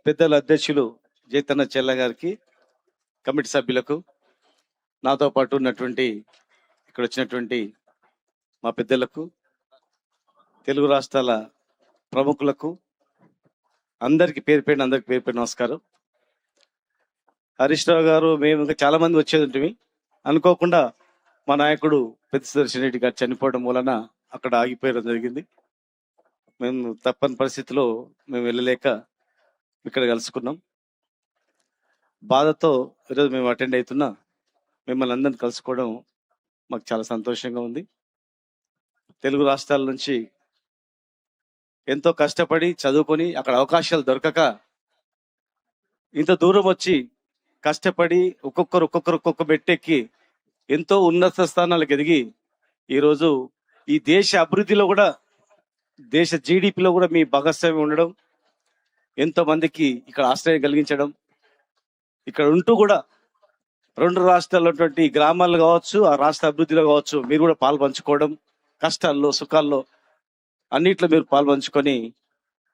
పెద్దల అధ్యక్షులు జైతన్న చెల్ల గారికి, కమిటీ సభ్యులకు, నాతో పాటు ఉన్నటువంటి ఇక్కడ వచ్చినటువంటి మా పెద్దలకు, తెలుగు రాష్ట్రాల ప్రముఖులకు అందరికి పేరు పేరు నమస్కారం. హరీష్ రావు గారు, మేము ఇంకా చాలా మంది వచ్చేది ఉంటుంది. అనుకోకుండా మా నాయకుడు పెద్ద సుదర్శన్ రెడ్డి గారు చనిపోవడం వలన అక్కడ ఆగిపోయడం జరిగింది. మేము తప్పని పరిస్థితిలో మేము వెళ్ళలేక ఇక్కడ కలుసుకున్నాం. బాధతో ఈరోజు మేము అటెండ్ అవుతున్నా మిమ్మల్ని అందరిని కలుసుకోవడం మాకు చాలా సంతోషంగా ఉంది. తెలుగు రాష్ట్రాల నుంచి ఎంతో కష్టపడి చదువుకొని అక్కడ అవకాశాలు దొరకక ఇంత దూరం వచ్చి కష్టపడి ఒక్కొక్క మెట్టెక్కి ఎంతో ఉన్నత స్థానాలకు ఎదిగి ఈరోజు ఈ దేశ అభివృద్ధిలో కూడా, దేశ జీడిపిలో కూడా మీ భాగస్వామ్యం ఉండడం, ఎంతో మందికి ఇక్కడ ఆశ్రయం కలిగించడం, ఇక్కడ ఉంటూ కూడా రెండు రాష్ట్రాల్లో గ్రామాల్లో కావచ్చు, ఆ రాష్ట్ర అభివృద్ధిలో కావచ్చు, మీరు కూడా పాలు పంచుకోవడం, కష్టాల్లో సుఖాల్లో అన్నిట్లో మీరు పాలు పంచుకొని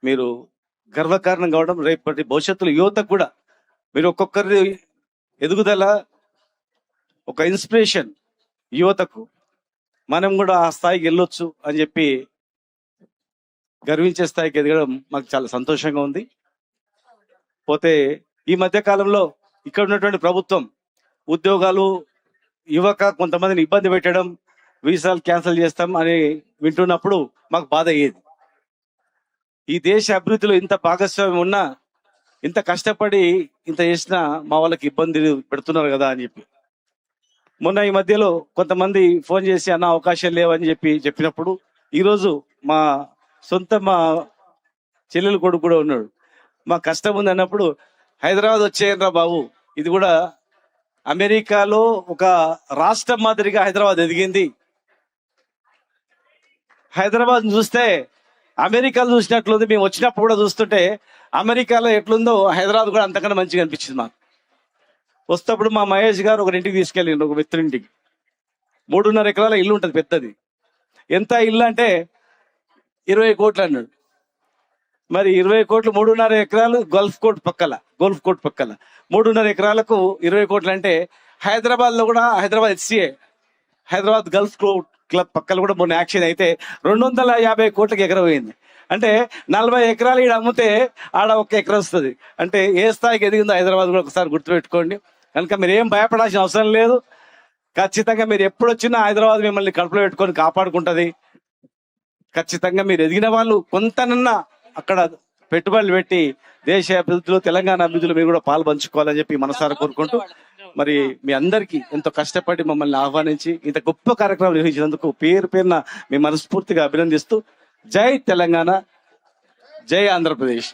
మీరు గర్వకారణం కావడం, రేపటి భవిష్యత్తులో యువతకు కూడా మీరు ఒక్కొక్కరి ఎదుగుదల ఒక ఇన్స్పిరేషన్. యువతకు మనం కూడా ఆ స్థాయికి వెళ్ళొచ్చు అని చెప్పి గర్వించే స్థాయికి ఎదగడం మాకు చాలా సంతోషంగా ఉంది. పోతే ఈ మధ్య కాలంలో ఇక్కడ ఉన్నటువంటి ప్రభుత్వం ఉద్యోగాలు యువక కొంతమందిని ఇబ్బంది పెట్టడం, వీసాలు క్యాన్సిల్ చేస్తాం అని వింటున్నప్పుడు మాకు బాధ అయ్యేది. ఈ దేశ అభివృద్ధిలో ఇంత భాగస్వామ్యం ఉన్నా, ఇంత కష్టపడి ఇంత చేసినా మా వాళ్ళకి ఇబ్బంది పెడుతున్నారు కదా అని చెప్పి. మొన్న ఈ మధ్యలో కొంతమంది ఫోన్ చేసి అన్న అవకాశం లేవని చెప్పినప్పుడు ఈరోజు మా చెల్లెలు కొడుకు కూడా ఉన్నాడు. మా కష్టం ఉంది అన్నప్పుడు హైదరాబాద్ వచ్చేయండిరా బాబు, ఇది కూడా అమెరికాలో ఒక రాష్ట్రం మాదిరిగా హైదరాబాద్ ఎదిగింది. హైదరాబాద్ చూస్తే అమెరికాలో చూసినట్లుంది. మేము వచ్చినప్పుడు కూడా చూస్తుంటే అమెరికాలో ఎట్లుందో హైదరాబాద్ కూడా అంతకన్నా మంచిగా అనిపించింది మాకు. వస్తేప్పుడు మా మహేష్ గారు ఒక ఇంటికి తీసుకెళ్ళిండు, ఒక మిత్రుడింటికి. 3.5 ఎకరాల ఇల్లు ఉంటుంది, పెద్దది. ఎంత ఇల్లు అంటే 20 కోట్లు అన్నాడు. మరి 20 కోట్లు, 3.5 ఎకరాలు గోల్ఫ్ కోర్ట్ పక్కల 3.5 ఎకరాలకు 20 కోట్లు అంటే హైదరాబాద్ లో కూడా, Hyderabad HCA Hyderabad Gulf club పక్కన కూడా మొన్న యాక్షన్ అయితే 250 కోట్లకి ఎకరం పోయింది. అంటే 40 ఎకరాలు ఈడ అమ్మితే ఆడ 1 ఎకరం వస్తుంది. అంటే ఏ స్థాయికి ఎదిగిందో హైదరాబాద్ కూడా ఒకసారి గుర్తుపెట్టుకోండి. కనుక మీరు ఏం భయపడాల్సిన అవసరం లేదు. ఖచ్చితంగా మీరు ఎప్పుడు వచ్చినా హైదరాబాద్ మిమ్మల్ని కడుపులో పెట్టుకొని కాపాడుకుంటది. ఖచ్చితంగా మీరు ఎదిగిన వాళ్ళు కొంతనన్నా అక్కడ పెట్టుబడులు పెట్టి దేశ అభివృద్ధిలో, తెలంగాణ అభివృద్ధిలో మీరు కూడా పాలు పంచుకోవాలని చెప్పి మనసారా కోరుకుంటూ, మరి మీ అందరికీ ఎంతో కష్టపడి మమ్మల్ని ఆహ్వానించి ఇంత గొప్ప కార్యక్రమం నిర్వహించినందుకు పేరున మీ మనస్ఫూర్తిగా అభినందిస్తూ, జై తెలంగాణ, జై ఆంధ్రప్రదేశ్.